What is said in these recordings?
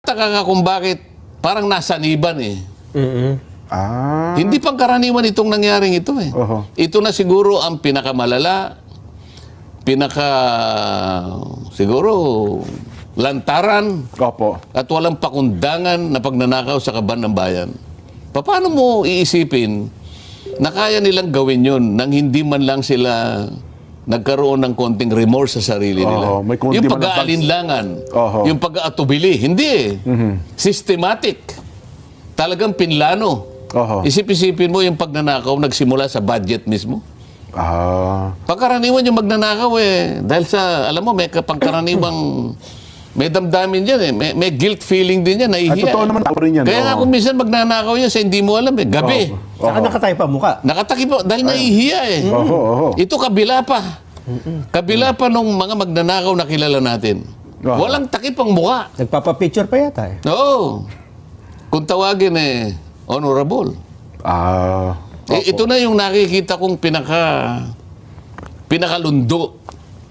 Taka ka kung bakit parang nasaniban eh. Ah. Hindi pangkaraniwan itong nangyaring ito eh. Ito na siguro ang pinakamalala, siguro lantaran Opo. at walang pakundangan na pagnanakaw sa kaban ng bayan. Paano mo iisipin na kaya nilang gawin yun nang hindi man lang sila nagkaroon ng konting remorse sa sarili nila? May konti Yung man ng pag-aalinlangan, yung pag-aatubili, hindi eh. Systematic. Talagang pinlano. Isip-isipin mo yung pagnanakaw nagsimula sa budget mismo. Pangkaraniwan yung magnanakaw eh. Dahil sa, alam mo, may pangkaraniwang may damdamin dyan eh. May guilt feeling din yan, nahihiya. Ay, totoo naman ako rin yan. Kaya nga kung minsan magnanakaw yan sa hindi mo alam eh, gabi. Saka nakatayo pa mukha. Nakataki pa, dahil nahihiya eh. Ito kabila pa. Kabila pa nung mga magnanakaw na kilala natin. Walang takip ang mukha. Nagpapapicture pa yata eh. Oo. Kung tawagin eh, honorable. Ito na yung nakikita kong pinakalundo.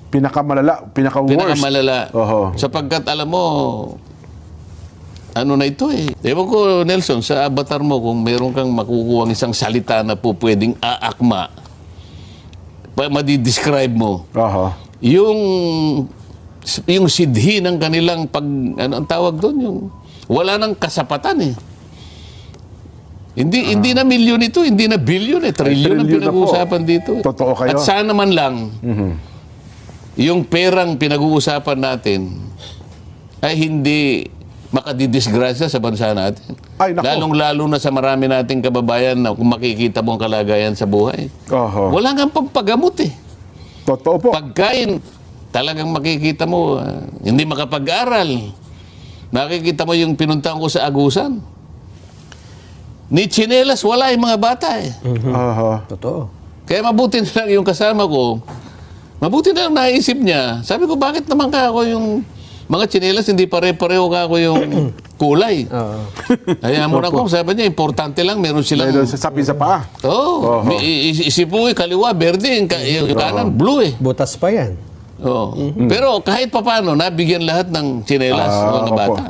Pinakamalala, pinaka-worst. Pinakamalala. Sapagkat alam mo, ano na ito eh. Ewan ko, Nelson, sa avatar mo, kung meron kang makukuha isang salita na po pwedeng aakma, madidescribe mo, yung sidhi ng kanilang ano ang tawag doon, yung wala nang kasapatan eh. Hindi na milyon ito, hindi na bilyon eh. Trilyon ang pinag-uusapan dito. Totoo kayo. At sana man lang, yung perang pinag-uusapan natin ay hindi makadidisgrasya sa bansa natin. Lalong-lalo na sa marami nating kababayan na kung makikita mo ang kalagayan sa buhay. Wala nga pampagamot eh. Totoo po. Pagkain, talagang makikita mo, hindi makapag-aral. Nakikita mo yung pinuntahan ko sa Agusan. Ni tsinelas, wala yung mga bata eh. Totoo. Kaya mabuti na lang yung kasama ko, mabuti na lang naisip niya. Sabi ko, bakit naman ka ako yung mga tsinelas, hindi pare-pareho ka ako yung kulay. Kaya mo na ko, sabi niya, importante lang, meron silang... Meron sa sapi sa paa. Oo. Isip mo, kaliwa, berde, yung kanan, blue eh. Butas pa yan. Pero kahit papano, nabigyan lahat ng tsinelas, mga bata.